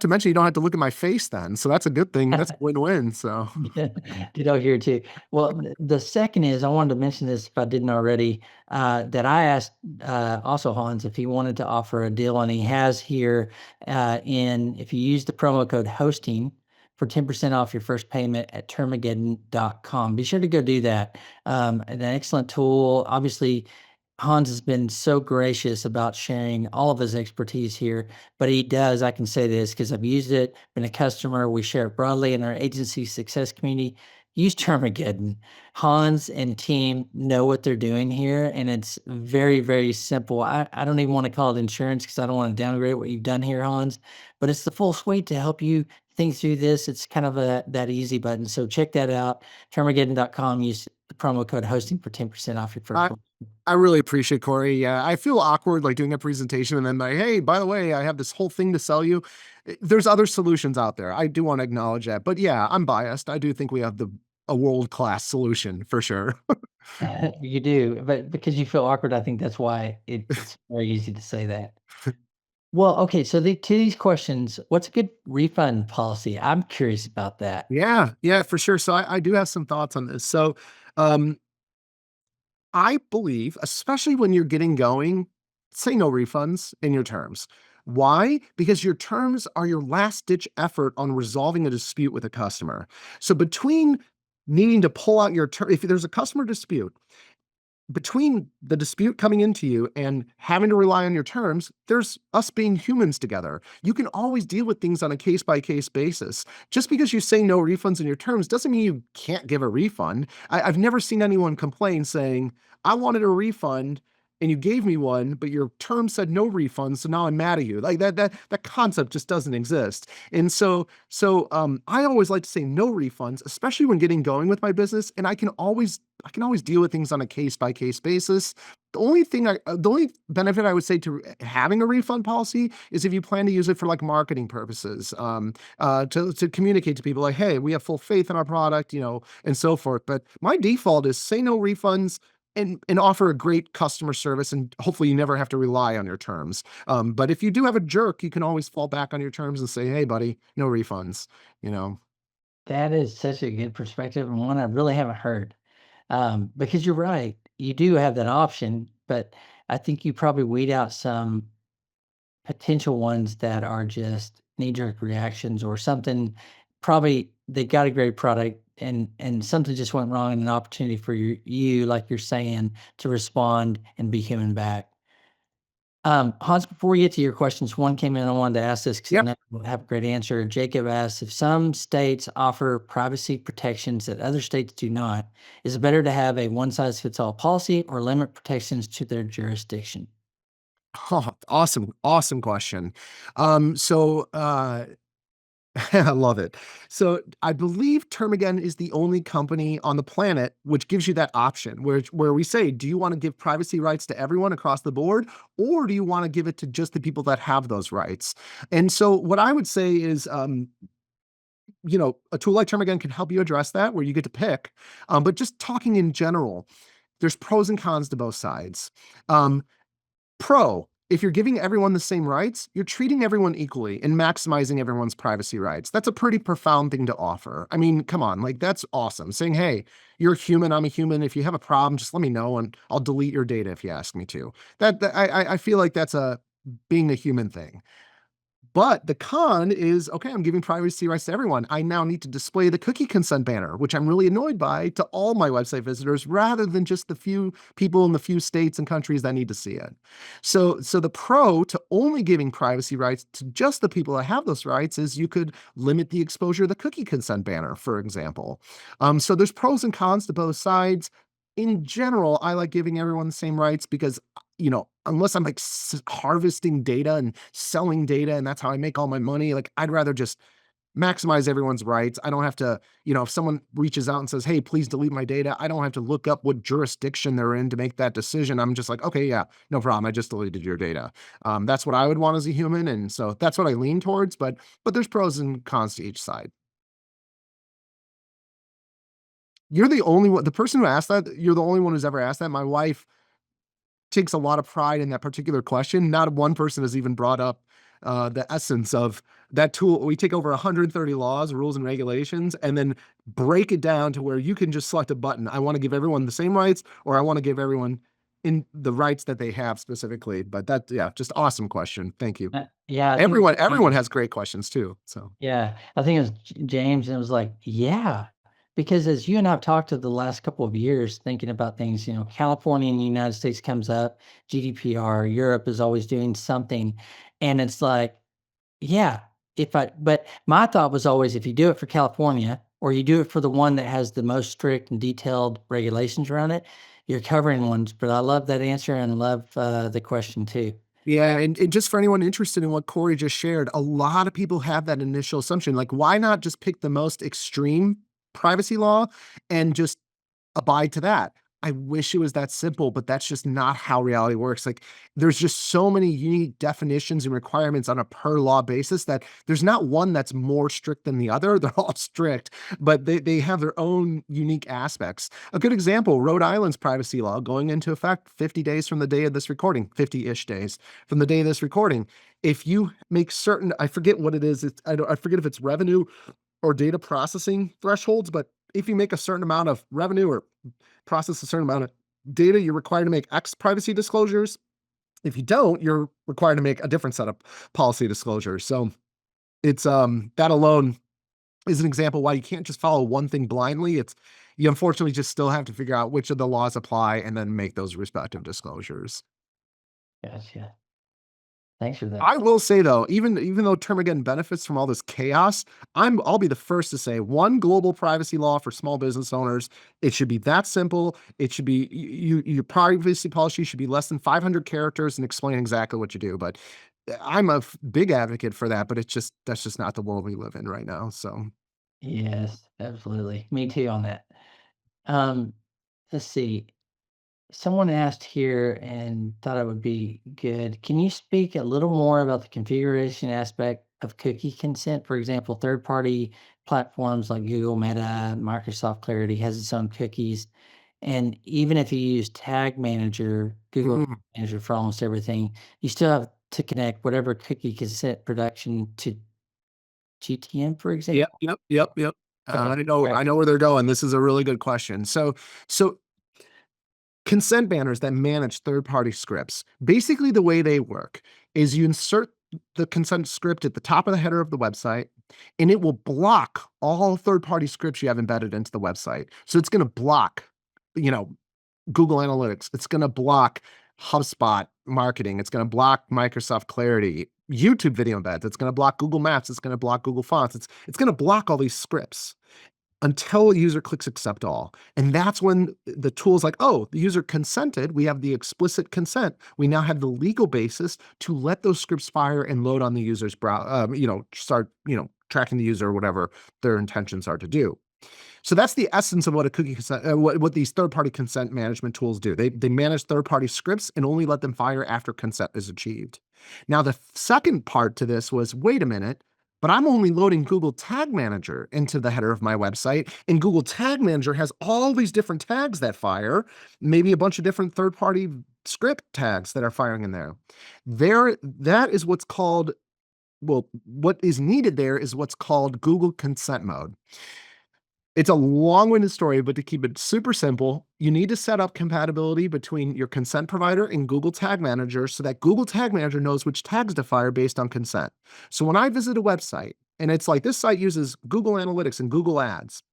Speaker 2: mention you don't have to look at my face then. So that's a good thing. That's a win-win. So
Speaker 1: yeah, did I hear too? Well, the second is I wanted to mention this if I didn't already, that I asked also Hans if he wanted to offer a deal, and he has here if you use the promo code hosting for 10% off your first payment at termageddon.com. Be sure to go do that. An excellent tool. Obviously, Hans has been so gracious about sharing all of his expertise here, but he does, I can say this because I've used it, been a customer. We share it broadly in our agency success community. Use Termageddon. Hans and team know what they're doing here, and it's very, very simple. I don't even want to call it insurance because I don't want to downgrade what you've done here, Hans, but it's the full suite to help you think through this. It's kind of that easy button. So check that out. Termageddon.com. Use the promo code hosting for 10% off your first
Speaker 2: I,
Speaker 1: one.
Speaker 2: I really appreciate Corey. Yeah, I feel awkward like doing a presentation and then like, hey, by the way, I have this whole thing to sell you. There's other solutions out there. I do want to acknowledge that. But yeah, I'm biased. I do think we have a world-class solution for sure.
Speaker 1: You do, but because you feel awkward, I think that's why it's very easy to say that. Well, okay, so to these questions, what's a good refund policy? I'm curious about that.
Speaker 2: Yeah, yeah, for sure. So I do have some thoughts on this. So um I believe, especially when you're getting going, say no refunds in your terms. Why? Because your terms are your last ditch effort on resolving a dispute with a customer. So between needing to pull out your term, if there's a customer dispute, between the dispute coming into you and having to rely on your terms, there's us being humans together. You can always deal with things on a case by case basis. Just because you say no refunds in your terms doesn't mean you can't give a refund. I've never seen anyone complain saying, I wanted a refund and you gave me one, but your term said no refund, so now I'm mad at you. Like that concept just doesn't exist. And so I always like to say no refunds, especially when getting going with my business. And I can always deal with things on a case by case basis. The only benefit I would say to having a refund policy is if you plan to use it for like marketing purposes, to communicate to people like, hey, we have full faith in our product, and so forth. But my default is say no refunds and offer a great customer service, and hopefully you never have to rely on your terms. But if you do have a jerk, you can always fall back on your terms and say, hey, buddy, no refunds, you know.
Speaker 1: That is such a good perspective and one I really haven't heard. Because you're right, you do have that option, but I think you probably weed out some potential ones that are just knee-jerk reactions or something. Probably they got a great product and something just went wrong and an opportunity for you, like you're saying, to respond and be human back. Hans, before we get to your questions, one came in. I wanted to ask this because I
Speaker 2: Yep.
Speaker 1: know we'll have a great answer. Jacob asks, if some states offer privacy protections that other states do not, is it better to have a one-size-fits-all policy or limit protections to their jurisdiction?
Speaker 2: Oh, awesome, awesome question. So I love it. So I believe Termageddon is the only company on the planet which gives you that option, where we say, do you want to give privacy rights to everyone across the board, or do you want to give it to just the people that have those rights? And so what I would say is, a tool like Termageddon can help you address that, where you get to pick. But just talking in general, there's pros and cons to both sides. Um, Pro, if you're giving everyone the same rights, you're treating everyone equally and maximizing everyone's privacy rights. That's a pretty profound thing to offer. I mean, come on, like that's awesome. Saying, hey, you're a human, I'm a human. If you have a problem, just let me know and I'll delete your data if you ask me to. I feel like that's a being a human thing. But the con is, okay, I'm giving privacy rights to everyone. I now need to display the cookie consent banner, which I'm really annoyed by, to all my website visitors rather than just the few people in the few states and countries that need to see it. So the pro to only giving privacy rights to just the people that have those rights is you could limit the exposure of the cookie consent banner, for example. So there's pros and cons to both sides. In general, I like giving everyone the same rights because unless I'm like harvesting data and selling data and that's how I make all my money, like I'd rather just maximize everyone's rights. I don't have to, if someone reaches out and says, hey, please delete my data, I don't have to look up what jurisdiction they're in to make that decision. I'm just like, okay, yeah, no problem. I just deleted your data. That's what I would want as a human. And so that's what I lean towards, but there's pros and cons to each side. You're the only one, the person who asked that, you're the only one who's ever asked that. My wife takes a lot of pride in that particular question. Not one person has even brought up the essence of that tool. We take over 130 laws, rules, and regulations, and then break it down to where you can just select a button. I want to give everyone the same rights, or I want to give everyone in the rights that they have specifically. But that, yeah, just awesome question. Thank you.
Speaker 1: Yeah, I think
Speaker 2: Everyone has great questions too. So
Speaker 1: yeah, I think it was James, and it was like, yeah, because as you and I've talked to the last couple of years, thinking about things, California and the United States comes up, GDPR, Europe is always doing something, and it's like, yeah, but my thought was always, if you do it for California, or you do it for the one that has the most strict and detailed regulations around it, you're covering ones. But I love that answer and love the question too.
Speaker 2: yeah, and just for anyone interested in what Corey just shared, a lot of people have that initial assumption, like, why not just pick the most extreme privacy law and just abide to that? I wish it was that simple, but that's just not how reality works. Like, there's just so many unique definitions and requirements on a per law basis that there's not one that's more strict than the other. They're all strict, but they have their own unique aspects. A good example, Rhode Island's privacy law going into effect 50 days from the day of this recording, 50-ish days from the day of this recording. If you make certain, I forget what it is. I forget if it's revenue or data processing thresholds, but if you make a certain amount of revenue or process a certain amount of data, you're required to make X privacy disclosures. If you don't, you're required to make a different set of policy disclosures. So it's that alone is an example why you can't just follow one thing blindly. You unfortunately just still have to figure out which of the laws apply and then make those respective disclosures.
Speaker 1: Gotcha. Thanks for that.
Speaker 2: I will say though, even though Termageddon benefits from all this chaos, I'll be the first to say one global privacy law for small business owners. It should be that simple. It should be your privacy policy should be less than 500 characters and explain exactly what you do. But I'm a big advocate for that. But that's just not the world we live in right now. So
Speaker 1: Yes, absolutely. Me too on that. Um, let's see. Someone asked here and thought it would be good. Can you speak a little more about the configuration aspect of cookie consent? For example, third-party platforms like Google, Meta, Microsoft Clarity has its own cookies. And even if you use Tag Manager, Google Tag Manager for almost everything, you still have to connect whatever cookie consent production to GTM, for example.
Speaker 2: Yep.
Speaker 1: Okay.
Speaker 2: I know where they're going. This is a really good question. So consent banners that manage third-party scripts, basically the way they work is you insert the consent script at the top of the header of the website, and it will block all third-party scripts you have embedded into the website. So it's going to block, Google Analytics. It's going to block HubSpot marketing. It's going to block Microsoft Clarity, YouTube video embeds. It's going to block Google Maps. It's going to block Google Fonts. It's going to block all these scripts until a user clicks accept all. And that's when the tool's like, oh, the user consented. We have the explicit consent. We now have the legal basis to let those scripts fire and load on the user's browser, start, tracking the user or whatever their intentions are to do. So that's the essence of what a cookie consent, what these third-party consent management tools do. They manage third-party scripts and only let them fire after consent is achieved. Now, the second part to this was, wait a minute, but I'm only loading Google Tag Manager into the header of my website, and Google Tag Manager has all these different tags that fire, maybe a bunch of different third-party script tags that are firing in there. That is what's called, what is needed there is what's called Google Consent Mode. It's a long-winded story, but to keep it super simple, you need to set up compatibility between your consent provider and Google Tag Manager so that Google Tag Manager knows which tags to fire based on consent. So when I visit a website, and it's like this site uses Google Analytics and Google Ads,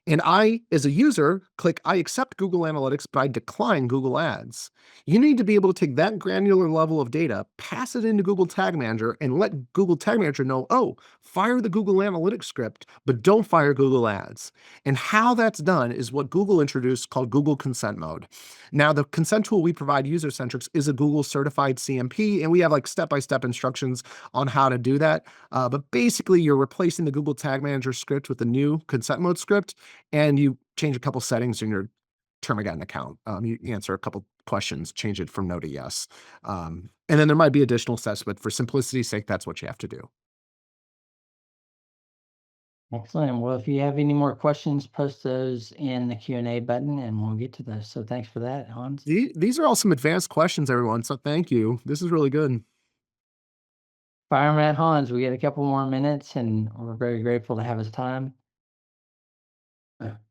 Speaker 2: And I, as a user, click I accept Google Analytics, but I decline Google Ads. You need to be able to take that granular level of data, pass it into Google Tag Manager, and let Google Tag Manager know, oh, fire the Google Analytics script, but don't fire Google Ads. And how that's done is what Google introduced called Google Consent Mode. Now, the consent tool we provide user-centrics is a Google certified CMP, and we have like step-by-step instructions on how to do that. But basically, you're replacing the Google Tag Manager script with the new consent mode script, and you change a couple settings in your Termageddon account. You answer a couple questions, change it from no to yes. And then there might be additional steps, but for simplicity's sake, that's what you have to do.
Speaker 1: Excellent. Well, if you have any more questions, post those in the Q&A button and we'll get to those. So thanks for that, Hans.
Speaker 2: These are all some advanced questions, everyone. So thank you. This is really good.
Speaker 1: Fireman at Hans, we got a couple more minutes and we're very grateful to have his time.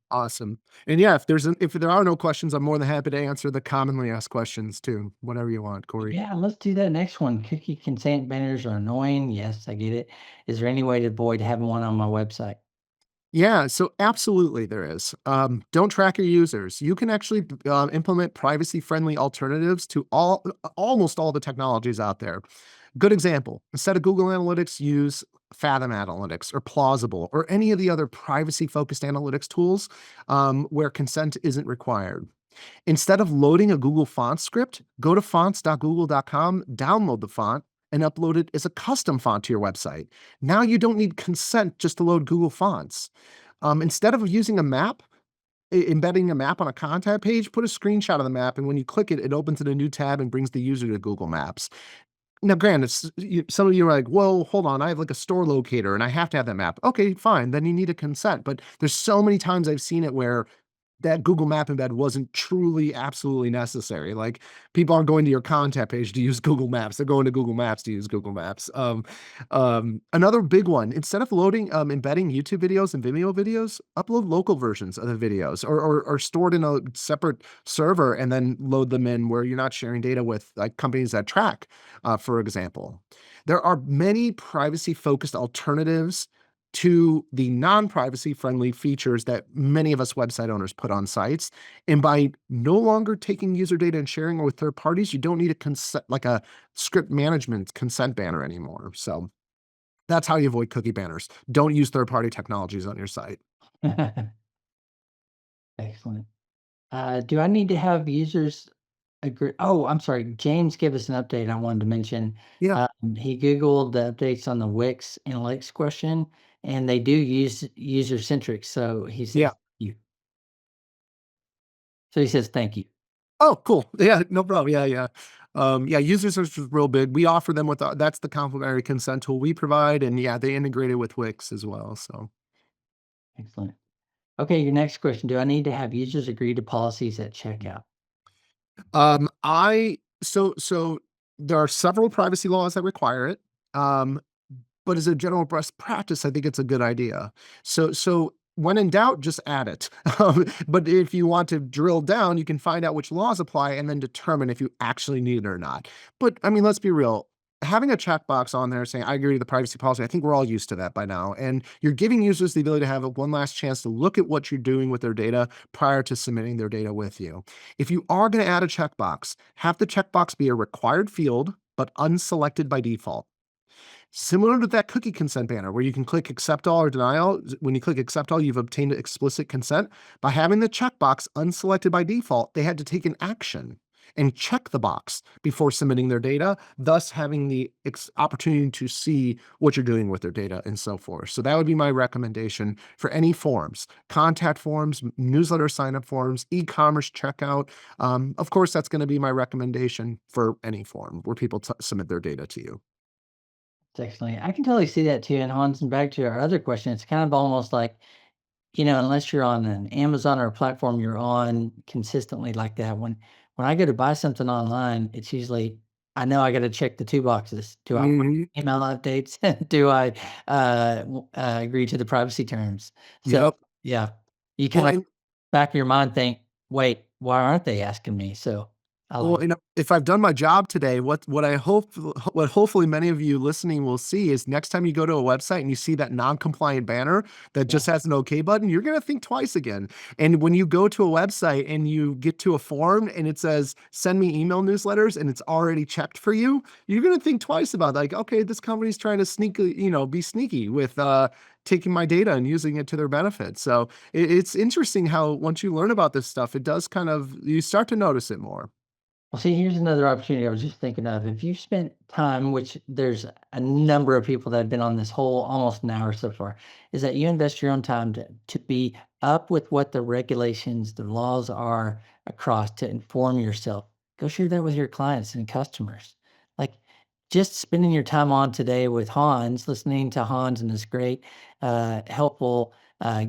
Speaker 2: Awesome. And yeah, if there are no questions, I'm more than happy to answer the commonly asked questions too. Whatever you want, Corey.
Speaker 1: Yeah, let's do that next one. Cookie consent banners are annoying. Yes, I get it. Is there any way to avoid having one on my website?
Speaker 2: Yeah, so absolutely there is. Don't track your users. You can actually implement privacy-friendly alternatives to almost all the technologies out there. Good example, instead of Google Analytics, use Fathom Analytics or Plausible or any of the other privacy-focused analytics tools where consent isn't required. Instead of loading a Google font script, go to fonts.google.com, download the font, and upload it as a custom font to your website. Now you don't need consent just to load Google Fonts. Instead of using a map, embedding a map on a contact page, put a screenshot of the map, and when you click it, it opens in a new tab and brings the user to Google Maps. Now, granted, some of you are like, well, hold on, I have like a store locator and I have to have that map. Okay, fine, then you need a consent. But there's so many times I've seen it where that Google Map embed wasn't truly absolutely necessary. Like people aren't going to your contact page to use Google Maps. They're going to Google Maps to use Google Maps. Another big one, instead of embedding YouTube videos and Vimeo videos, upload local versions of the videos or stored in a separate server and then load them in where you're not sharing data with like companies that track, for example. There are many privacy focused alternatives to the non-privacy friendly features that many of us website owners put on sites. And by no longer taking user data and sharing it with third parties, you don't need a consent, like a script management consent banner anymore. So that's how you avoid cookie banners. Don't use third-party technologies on your site.
Speaker 1: Excellent. Do I need to have users agree? Oh, I'm sorry. James gave us an update I wanted to mention.
Speaker 2: Yeah.
Speaker 1: He Googled the updates on the Wix analytics question, and they do use user-centric. So he says,
Speaker 2: Yeah.
Speaker 1: thank you. So he says, thank you.
Speaker 2: Oh, cool. Yeah, no problem. Yeah. Yeah, user search is real big. We offer them with that's the complementary consent tool we provide. And yeah, they integrate it with Wix as well. So
Speaker 1: Excellent. Okay, your next question. Do I need to have users agree to policies at checkout?
Speaker 2: so there are several privacy laws that require it. But as a general best practice, I think it's a good idea. So when in doubt, just add it. But if you want to drill down, you can find out which laws apply and then determine if you actually need it or not. But I mean, let's be real. Having a checkbox on there saying, I agree to the privacy policy, I think we're all used to that by now. And you're giving users the ability to have one last chance to look at what you're doing with their data prior to submitting their data with you. If you are going to add a checkbox, have the checkbox be a required field, but unselected by default. Similar to that cookie consent banner where you can click accept all or deny all. When you click accept all, you've obtained explicit consent. By having the checkbox unselected by default, they had to take an action and check the box before submitting their data, thus having the opportunity to see what you're doing with their data and so forth. So that would be my recommendation for any forms, contact forms, newsletter sign-up forms, e-commerce checkout. Of course, that's going to be my recommendation for any form where people submit their data to you.
Speaker 1: Excellent. I can totally see that too. And Hans, and back to our other question, it's kind of almost like, unless you're on an Amazon or a platform you're on consistently like that, when I go to buy something online, it's usually I know I got to check the two boxes. Do I want
Speaker 2: Mhm.
Speaker 1: email updates? Do I agree to the privacy terms? So
Speaker 2: Yep.
Speaker 1: yeah, you kind
Speaker 2: Well,
Speaker 1: of
Speaker 2: and
Speaker 1: back of your mind think, wait, why aren't they asking me? So I
Speaker 2: Well,
Speaker 1: like it.
Speaker 2: if I've done my job today, what I hope what hopefully many of you listening will see is next time you go to a website and you see that non-compliant banner that
Speaker 1: Yeah.
Speaker 2: just has an OK button, you're gonna think twice again. And when you go to a website and you get to a form and it says send me email newsletters and it's already checked for you, you're gonna think twice about like, okay, this company's trying to be sneaky with taking my data and using it to their benefit. So it's interesting how once you learn about this stuff, it does kind of you start to notice it more.
Speaker 1: Well, see, here's another opportunity I was just thinking of. If you spent time, which there's a number of people that have been on this whole almost an hour so far, is that you invest your own time to be up with what the regulations, the laws are across to inform yourself. Go share that with your clients and customers. Like just spending your time on today with Hans, listening to Hans and his great, helpful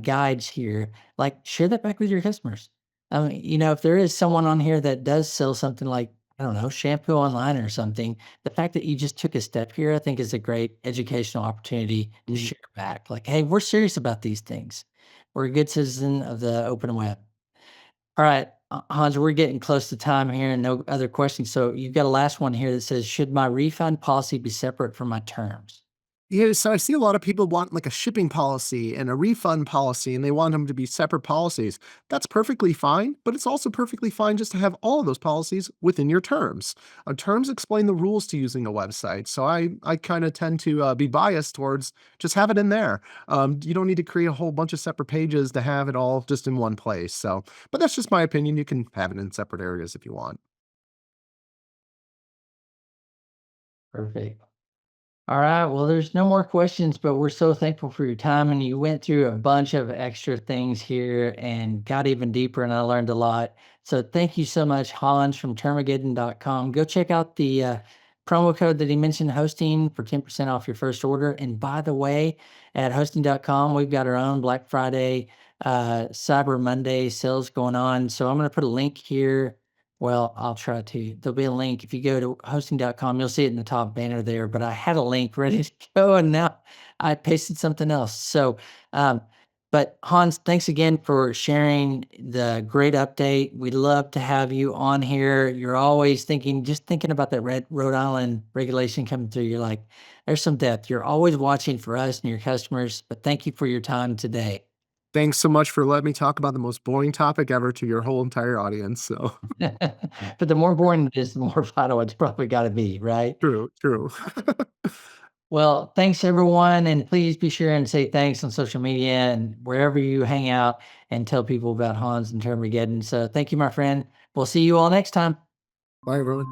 Speaker 1: guides here, like share that back with your customers. If there is someone on here that does sell something like, I don't know, shampoo online or something, the fact that you just took a step here, I think is a great educational opportunity to
Speaker 2: Mm.
Speaker 1: share back. Like, hey, we're serious about these things. We're a good citizen of the open web. All right, Hans, we're getting close to time here and no other questions. So you've got a last one here that says, should my refund policy be separate from my terms?
Speaker 2: Yeah, so I see a lot of people want like a shipping policy and a refund policy, and they want them to be separate policies. That's perfectly fine, but it's also perfectly fine just to have all of those policies within your terms. Terms explain the rules to using a website, so I kind of tend to be biased towards just have it in there. You don't need to create a whole bunch of separate pages to have it all just in one place. So, but that's just my opinion. You can have it in separate areas if you want.
Speaker 1: Perfect. All right. Well, there's no more questions, but we're so thankful for your time. And you went through a bunch of extra things here and got even deeper, and I learned a lot. So thank you so much, Hans from Termageddon.com. Go check out the promo code that he mentioned, hosting, for 10% off your first order. And by the way, at hosting.com, we've got our own Black Friday, Cyber Monday sales going on. So I'm going to put a link here. Well, I'll try to. There'll be a link. If you go to hosting.com, you'll see it in the top banner there, but I had a link ready to go and now I pasted something else. So, um, but Hans, thanks again for sharing the great update. We'd love to have you on here. You're always just thinking about that Rhode Island regulation coming through. You're like, there's some depth. You're always watching for us and your customers, but thank you for your time today.
Speaker 2: Thanks so much for letting me talk about the most boring topic ever to your whole entire audience. So
Speaker 1: But the more boring it is, the more vital it's probably got to be, right?
Speaker 2: true, true.
Speaker 1: Well, thanks everyone. And please be sure and say thanks on social media and wherever you hang out and tell people about Hans and Termageddon. So thank you, my friend. We'll see you all next time.
Speaker 2: Bye, everyone.